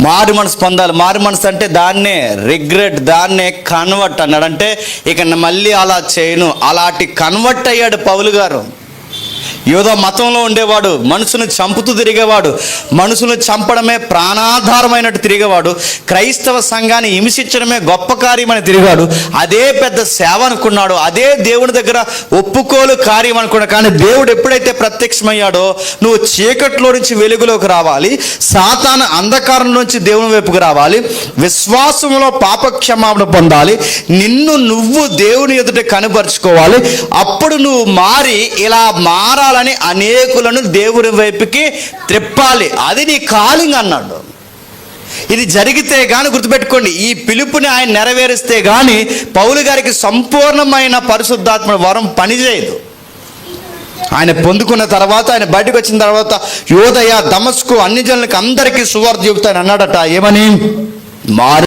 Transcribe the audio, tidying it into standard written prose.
మారు మనసు పొందాలి. మారు మనసు అంటే దాన్నే రిగ్రెట్, దాన్నే కన్వర్ట్ అన్నాడు. అంటే ఇక మళ్ళీ అలా చేయను. అలాంటి కన్వర్ట్ అయ్యాడు పౌలు గారు. యూదా మతంలో ఉండేవాడు, మనుషుని చంపుతూ తిరిగేవాడు, మనుషులను చంపడమే ప్రాణాధారమైనట్టు తిరిగేవాడు, క్రైస్తవ సంఘాన్ని హింసించడమే గొప్ప కార్యమని తిరిగాడు. అదే పెద్ద సేవ అనుకున్నాడు, అదే దేవుని దగ్గర ఒప్పుకోలు కార్యం అనుకున్నాడు. కానీ దేవుడు ఎప్పుడైతే ప్రత్యక్షమయ్యాడో, నువ్వు చీకట్లో నుంచి వెలుగులోకి రావాలి, సాతాను అంధకారం నుంచి దేవుని వైపుకు రావాలి, విశ్వాసంలో పాపక్షమాపణ పొందాలి, నిన్ను నువ్వు దేవుని ఎదుట కనపరుచుకోవాలి. అప్పుడు నువ్వు మారి ఇలా మారాలని అనేకులను దేవుని వైపుకి త్రిప్పాలి. అది నీ కాలింగ్ అన్నాడు. ఇది జరిగితే గాని, గుర్తుపెట్టుకోండి, ఈ పిలుపుని ఆయన నెరవేరిస్తే గాని పౌలు గారికి సంపూర్ణమైన పరిశుద్ధాత్మ వరం పనిచేయదు. ఆయన పొందుకున్న తర్వాత, ఆయన బయటకు వచ్చిన తర్వాత యోదయ, దమస్కు అన్ని జనులకు అందరికీ సువార్త చెబుతాను అన్నాడట. ఏమని? మారు